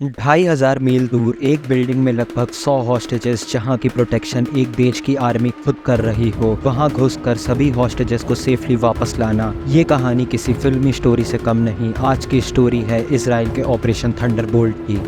2,500 मील दूर एक बिल्डिंग में लगभग 100 हॉस्टेजेस जहां की प्रोटेक्शन एक देश की आर्मी खुद कर रही हो, वहां घुसकर सभी हॉस्टेजेस को सेफली वापस लाना। ये कहानी किसी फिल्मी स्टोरी से कम नहीं। आज की स्टोरी है इजराइल के ऑपरेशन थंडरबोल्ट की।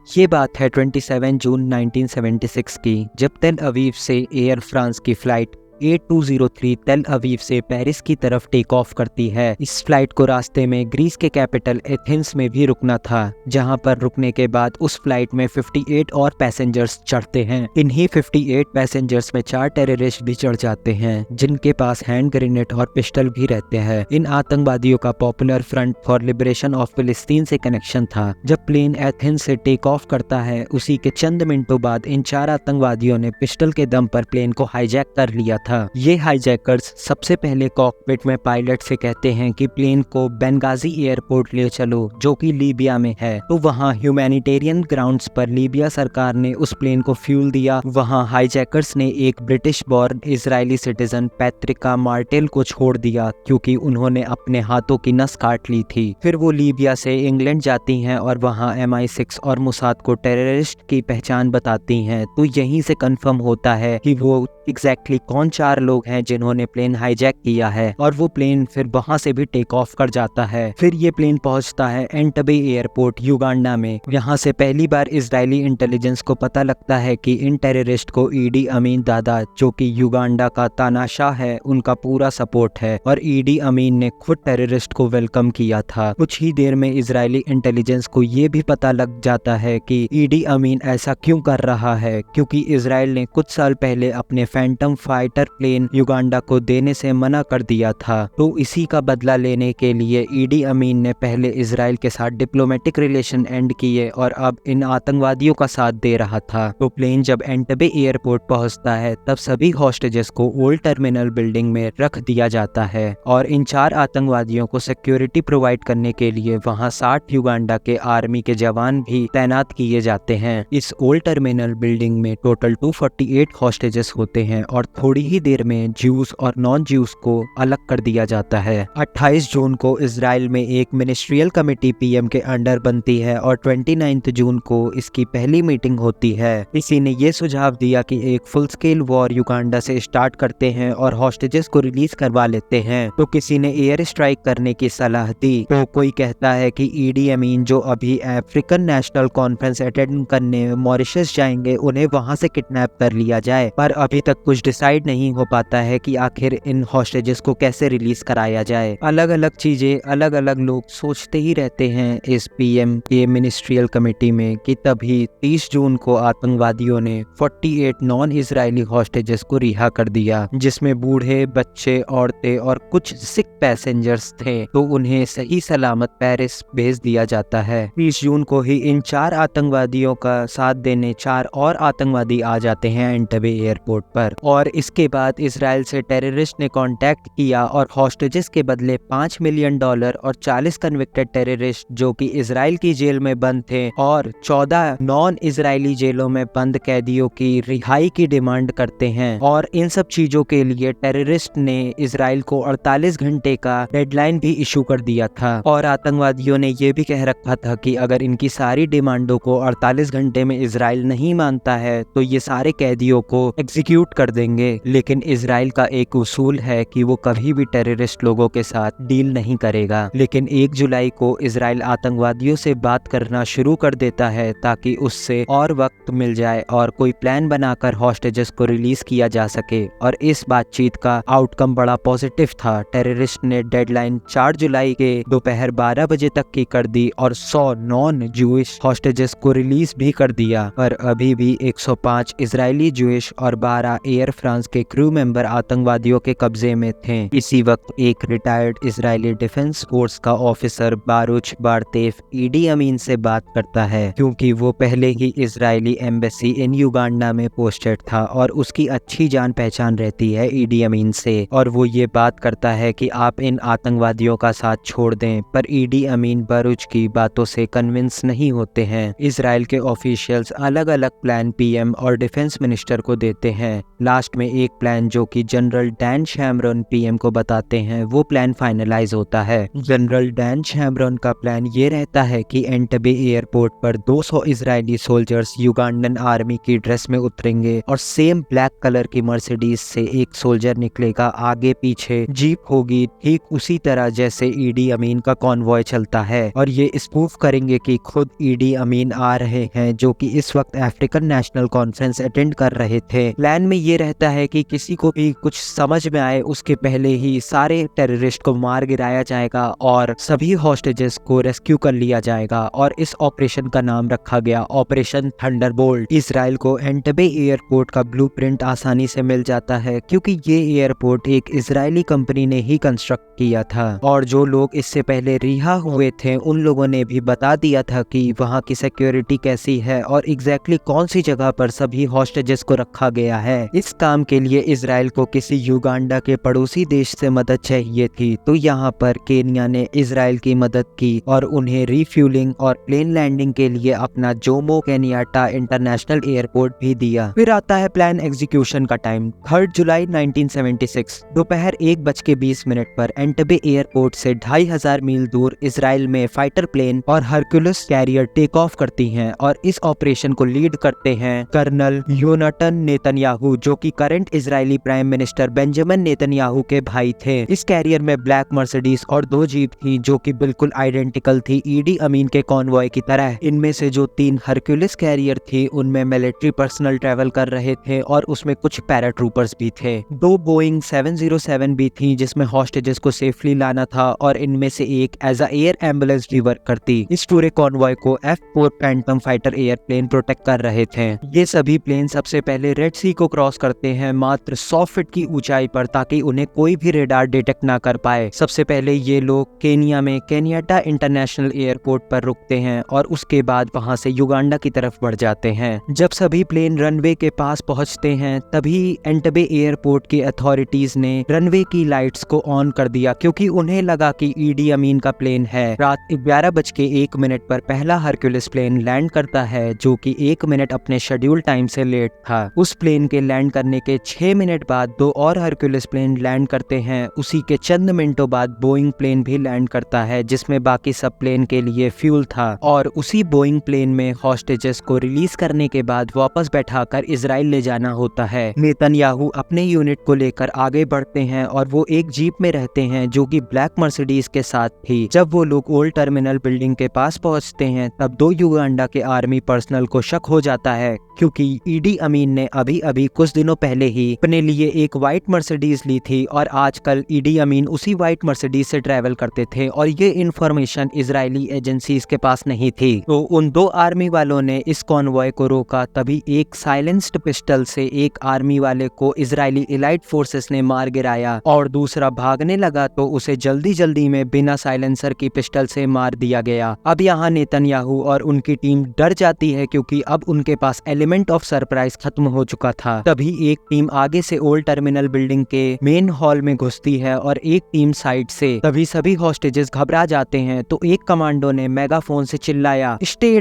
ये बात है 27 जून 1976 की, जब तेल अवीव से एयर फ्रांस की फ्लाइट A203 तेल अवीव से पेरिस की तरफ टेक ऑफ करती है। इस फ्लाइट को रास्ते में ग्रीस के कैपिटल एथेंस में भी रुकना था, जहां पर रुकने के बाद उस फ्लाइट में 58 और पैसेंजर्स चढ़ते हैं। इन्हीं 58 पैसेंजर्स में 4 टेररिस्ट भी चढ़ जाते हैं, जिनके पास हैंड ग्रेनेड और पिस्टल भी रहते हैं। इन आतंकवादियों का popular front for liberation of फिलिस्तीन से कनेक्शन था। जब प्लेन एथेंस से टेक ऑफ करता है, उसी के चंद मिनटों बाद इन 4 आतंकवादियों ने पिस्टल के दम पर प्लेन को हाईजैक कर लिया था। ये हाईजैकर्स सबसे पहले कॉकपिट में पायलट से कहते हैं कि प्लेन को बेंगाजी एयरपोर्ट ले चलो, जो कि लीबिया में है। तो वहाँ ह्यूमैनिटेरियन ग्राउंड्स पर लीबिया सरकार ने उस प्लेन को फ्यूल दिया। वहाँ हाईजैकर्स ने एक British born Israeli citizen Patricia Martel को छोड़ दिया, क्योंकि उन्होंने अपने हाथों की नस काट ली थी। फिर वो लीबिया से इंग्लैंड जाती हैं और वहाँ MI6 और मुसाद को टेररिस्ट की पहचान बताती हैं। तो यहीं से कंफर्म होता है कि वो एग्जैक्टली कौन 4 लोग हैं जिन्होंने प्लेन हाईजैक किया है, और वो प्लेन फिर वहां से भी टेक ऑफ कर जाता है। फिर ये प्लेन पहुंचता है एंटबे एयरपोर्ट युगांडा में। यहाँ से पहली बार इजरायली इंटेलिजेंस को पता लगता है कि इन टेररिस्ट को ईडी अमीन दादा, जो कि युगांडा का तानाशाह है, उनका पूरा सपोर्ट है, और ईडी अमीन ने खुद टेररिस्ट को वेलकम किया था। कुछ ही देर में इजरायली इंटेलिजेंस को ये भी पता लग जाता है कि ईडी अमीन ऐसा क्यों कर रहा है, क्योंकि इजराइल ने कुछ साल पहले अपने फैंटम फाइटर प्लेन युगांडा को देने से मना कर दिया था। तो इसी का बदला लेने के लिए ईडी अमीन ने पहले इजराइल के साथ डिप्लोमेटिक रिलेशन एंड किए और अब इन आतंकवादियों का साथ दे रहा था। तो प्लेन जब एंटबे एयरपोर्ट पहुंचता है, तब सभी हॉस्टेजेस को ओल्ड टर्मिनल बिल्डिंग में रख दिया जाता है, और इन 4 आतंकवादियों को सिक्योरिटी प्रोवाइड करने के लिए वहां 60 युगांडा के आर्मी के जवान भी तैनात किए जाते हैं। इस ओल्ड टर्मिनल बिल्डिंग में टोटल 248 हॉस्टेजेस होते हैं, और थोड़ी ही देर में ज्यूस और नॉन ज्यूस को अलग कर दिया जाता है। 28 जून को इजराइल में एक मिनिस्ट्रियल कमेटी PM के अंडर बनती है, और 29 जून को इसकी पहली मीटिंग होती है। इसी ने ये सुझाव दिया कि एक फुल स्केल वॉर युगांडा से स्टार्ट करते हैं और हॉस्टेजेस को रिलीज करवा लेते हैं। तो किसी ने एयर स्ट्राइक करने की सलाह दी। तो कोई कहता है कि ईडी अमीन, जो अभी अफ्रीकन नेशनल कॉन्फ्रेंस अटेंड करने मॉरिशस जाएंगे, उन्हें वहां से किडनैप कर लिया जाए। पर अभी तक कुछ डिसाइड नहीं हो पाता है कि आखिर इन हॉस्टेजेस को कैसे रिलीज कराया जाए। अलग अलग चीजें अलग अलग लोग सोचते ही रहते हैं इस PM के मिनिस्ट्रियल कमेटी में कि तभी 30 जून को आतंकवादियों ने 48 नॉन इजरायली हॉस्टेजेस को रिहा कर दिया, जिसमें बूढ़े, बच्चे, औरतें और कुछ सिख पैसेंजर्स थे। तो उन्हें सही सलामत पेरिस भेज दिया जाता है। 30 जून को ही इन 4 आतंकवादियों का साथ देने 4 और आतंकवादी आ जाते हैं एंटबे एयरपोर्ट पर, और इसके बाद इजराइल से टेररिस्ट ने कांटेक्ट किया और हॉस्टेजेस के बदले $5 मिलियन और 40 कन्विक्टेड टेररिस्ट, जो कि इजराइल की जेल में बंद थे, और 14 नॉन इजरायली जेलों में बंद कैदियों की रिहाई की डिमांड करते हैं। और इन सब चीजों के लिए टेररिस्ट ने इजराइल को 48 घंटे का डेडलाइन भी इशू कर दिया था, और आतंकवादियों ने यह भी कह रखा था कि अगर इनकी सारी डिमांडों को 48 घंटे में इजराइल नहीं मानता है, तो ये सारे कैदियों को एग्जीक्यूट कर देंगे। लेकिन इजराइल का एक उसूल है कि वो कभी भी टेररिस्ट लोगों के साथ डील नहीं करेगा। लेकिन 1 जुलाई को इजराइल आतंकवादियों से बात करना शुरू कर देता है, ताकि उससे और वक्त मिल जाए और कोई प्लान बनाकर हॉस्टेजेस को रिलीज किया जा सके। और इस बातचीत का आउटकम बड़ा पॉजिटिव था। टेररिस्ट ने डेडलाइन 4 जुलाई के दोपहर 12 बजे तक की कर दी और 100 नॉन जूइश हॉस्टेजेस को रिलीज भी कर दिया। पर अभी भी 105 इजरायली जूइश और 12 एयर फ्रांस के क्रू मेंबर आतंकवादियों के कब्जे में थे। इसी वक्त एक रिटायर्ड इजरायली डिफेंस फोर्स का ऑफिसर बारूच बारतेफ ईडी अमीन से बात करता है, क्योंकि वो पहले ही इजरायली एम्बेसी इन युगांडा में पोस्टेड था और उसकी अच्छी जान पहचान रहती है ईडी अमीन से। और वो ये बात करता है कि आप इन आतंकवादियों का साथ छोड़ दें, पर ईडी अमीन बारूच की बातों से कन्विंस नहीं होते हैं। इजराइल के ऑफिशियल्स अलग अलग प्लान PM और डिफेंस मिनिस्टर को देते हैं। लास्ट में एक प्लान जो कि जनरल डैन शैमरॉन पीएम को बताते हैं वो प्लान फाइनलाइज होता है। जनरल डैन शैमरॉन का प्लान ये रहता है कि एंटबे एयरपोर्ट पर 200 इजरायली सोल्जर्स युगांडन आर्मी की ड्रेस में उतरेंगे और सेम ब्लैक कलर की मर्सिडीज से एक सोल्जर निकलेगा, आगे पीछे जीप होगी, ठीक उसी तरह जैसे ईडी अमीन का कॉन्वॉय चलता है, और ये स्पूफ करेंगे कि खुद ईडी अमीन आ रहे हैं जो कि इस वक्त अफ्रीकन नेशनल कॉन्फ्रेंस अटेंड कर रहे थे। प्लान में ये रहता है कि किसी को भी कुछ समझ में आए उसके पहले ही सारे टेररिस्ट को मार गिराया जाएगा और सभी हॉस्टेजेस को रेस्क्यू कर लिया जाएगा, और इस ऑपरेशन का नाम रखा गया ऑपरेशन थंडरबोल्ट। इजराइल को एंटबे एयरपोर्ट का ब्लूप्रिंट आसानी से मिल जाता है क्योंकि ये एयरपोर्ट एक इजरायली कंपनी ने ही कंस्ट्रक्ट किया था, और जो लोग इससे पहले रिहा हुए थे उन लोगों ने भी बता दिया था कि वहाँ की सिक्योरिटी कैसी है और एग्जैक्टली कौन सी जगह पर सभी हॉस्टेजेस को रखा गया है। इस काम के लिए इजराइल को किसी युगांडा के पड़ोसी देश से मदद चाहिए थी, तो यहाँ पर केन्या ने इजराइल की मदद की और उन्हें रिफ्यूलिंग और प्लेन लैंडिंग के लिए अपना जोमो केनियाटा इंटरनेशनल एयरपोर्ट भी दिया। फिर आता है प्लान एग्जीक्यूशन का टाइम। 3 जुलाई 1976 दोपहर 1:20 पर एंटबे एयरपोर्ट से 2500 मील दूर इजराइल में फाइटर प्लेन और हरक्यूलिस कैरियर टेक ऑफ करती हैं, और इस ऑपरेशन को लीड करते हैं कर्नल योनाथन नेतन्याहू जो कि current Israeli prime minister Benjamin Netanyahu के भाई थे। इस कैरियर में ब्लैक मर्सिडीज और 2 जीप थी जो कि बिल्कुल आइडेंटिकल थी ईडी अमीन के कॉन्वॉय की तरह। इनमें से जो 3 हरक्यूलिस कैरियर थी उनमें मिलिट्री पर्सनल ट्रेवल कर रहे थे और उसमें कुछ पैराट्रूपर्स भी थे। 2 बोइंग 707 भी थी जिसमें हॉस्टेजेस को सेफली लाना था, और इनमें से एक एज अ एयर एम्बुलेंस भी वर्क करती। इस पूरे कॉन्वॉय को F-4 Phantom fighter airplane protect कर रहे थे। ये सभी प्लेन सबसे पहले रेड सी को क्रॉस करते हैं मात्र 100 फीट की ऊंचाई पर, ताकि उन्हें कोई भी रेडार डिटेक्ट ना कर पाए। सबसे पहले ये लोग केनिया में केनियाटा इंटरनेशनल एयरपोर्ट पर रुकते हैं और उसके बाद वहां से युगांडा की तरफ बढ़ जाते हैं। जब सभी प्लेन रनवे के पास पहुंचते हैं तभी एंटबे एयरपोर्ट की अथॉरिटीज ने रनवे की लाइट्स को ऑन कर दिया क्योंकि उन्हें लगा कि ईडी अमीन का प्लेन है। रात 11:01 पर पहला हरक्यूलिस प्लेन लैंड करता है जो कि 1 मिनट अपने शेड्यूल टाइम से लेट था। उस प्लेन के लैंड करने के 6 मिनट बाद 2 और हरक्यूलिस प्लेन लैंड करते हैं। उसी के चंद मिनटों बाद बोइंग प्लेन भी लैंड करता है जिसमें बाकी सब प्लेन के लिए फ्यूल था, और उसी बोइंग प्लेन में हॉस्टेजेस को रिलीज करने के बाद वापस बैठाकर इजराइल ले जाना होता है। नेतन्याहू अपने यूनिट को लेकर आगे बढ़ते हैं और वो एक जीप में रहते हैं जो कि ब्लैक मर्सिडीज के साथ थी। जब वो लोग ओल्ड टर्मिनल बिल्डिंग के पास पहुंचते हैं तब 2 युगांडा के आर्मी पर्सनल को शक हो जाता है क्योंकि ईडी अमीन ने अभी कुछ दिनों पहले ही अपने लिए एक व्हाइट मर्सिडीज ली थी और आजकल ईडी अमीन उसी व्हाइट मर्सिडीज से ट्रैवल करते थे, और ये इन्फॉर्मेशन इजरायली एजेंसीज के पास नहीं थी। तो उन 2 आर्मी वालों ने इस कॉन्वॉय को रोका, तभी एक साइलेंस्ड पिस्टल से एक आर्मी वाले को इजरायली एलाइट फोर्सेस ने मार गिराया और दूसरा भागने लगा तो उसे जल्दी में बिना साइलेंसर की पिस्टल से मार दिया गया। अब यहाँ नेतन्याहू और उनकी टीम डर जाती है क्योंकि अब उनके पास एलिमेंट ऑफ सरप्राइज खत्म हो चुका था। तभी एक टीम आगे से ओल्ड टर्मिनल बिल्डिंग के मेन हॉल में घुसती है और एक टीम साइड से। तभी सभी हॉस्टेजेस घबरा जाते हैं तो एक कमांडो ने मेगाफोन से चिल्लाया, stay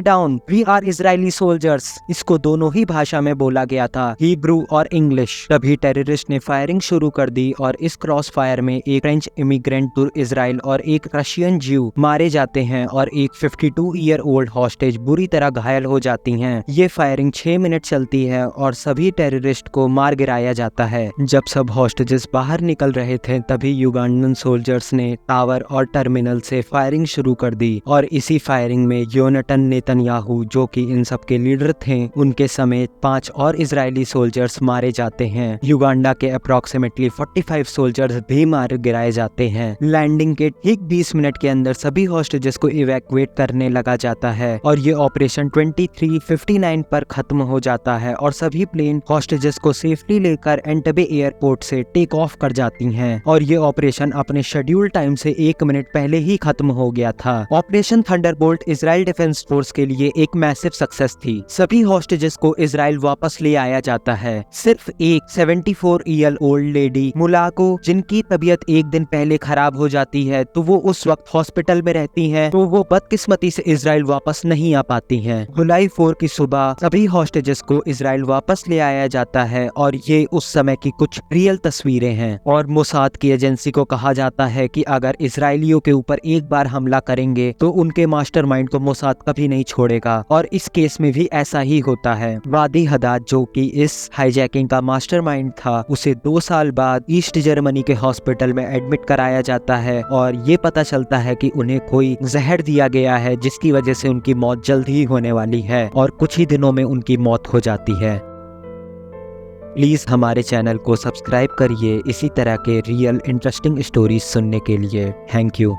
down, we are Israeli soldiers. इसको दोनों ही भाषा में बोला गया था, हिब्रू और इंग्लिश। तभी टेररिस्ट ने फायरिंग शुरू कर दी और इस क्रॉस फायर में एक फ्रेंच इमिग्रेंट टू इजराइल और एक रशियन ज्यू मारे जाते हैं और एक 52 ईयर ओल्ड हॉस्टेज बुरी तरह घायल हो जाती हैं। ये फायरिंग 6 मिनट चलती है और सभी टेररिस्ट को मार गिराया जाता है। जब सब हॉस्टेजेस बाहर निकल रहे थे तभी युगांडन सोल्जर्स ने टावर और टर्मिनल से फायरिंग शुरू कर दी, और इसी फायरिंग में योनाथन नेतन्याहू जो कि इन सब के लीडर थे उनके समेत 5 और इजरायली सोल्जर्स मारे जाते हैं। युगांडा के अप्रोक्सीमेटली 45 सोल्जर्स भी मार गिराए जाते हैं। लैंडिंग के ठीक 20 मिनट के अंदर सभी हॉस्टेजेस को इवैक्यूएट करने लगा जाता है और ये ऑपरेशन 23:59 पर खत्म हो जाता है और सभी प्लेन हॉस्टेजेस को सेफली लेकर एंटबे एयरपोर्ट से टेक ऑफ कर जाती हैं, और ये ऑपरेशन अपने शेड्यूल टाइम से 1 मिनट पहले ही खत्म हो गया था। Operation Thunderbolt Israel defence force के लिए एक मैसिव सक्सेस थी। सभी हॉस्टेजेस को इजराइल वापस ले आया जाता है। सिर्फ एक 74 ईयर ओल्ड लेडी मुलाको जिनकी तबीयत एक दिन पहले खराब हो जाती है तो वो उस वक्त हॉस्पिटल में रहती हैं, तो वो बदकिस्मती से इजराइल वापस नहीं आ पाती हैं। जुलाई 4 की सुबह सभी हॉस्टेजेस को इजराइल वापस ले आया जाता जाता है और ये उस समय की कुछ रियल तस्वीरें हैं। और मोसाद की एजेंसी को कहा जाता है कि अगर इजरायलियों के ऊपर एक बार हमला करेंगे तो उनके मास्टरमाइंड को मोसाद कभी नहीं छोड़ेगा, और इस केस में भी ऐसा ही होता है। वादी हदाद जो कि इस हाईजैकिंग का मास्टरमाइंड था, उसे 2 साल बाद ईस्ट जर्मनी के हॉस्पिटल में एडमिट कराया जाता है और ये पता चलता है कि उन्हें कोई जहर दिया गया है जिसकी वजह से उनकी मौत जल्द ही होने वाली है और कुछ ही दिनों में उनकी मौत हो जाती है। प्लीज़ हमारे चैनल को सब्सक्राइब करिए इसी तरह के रियल इंटरेस्टिंग स्टोरीज सुनने के लिए। Thank you.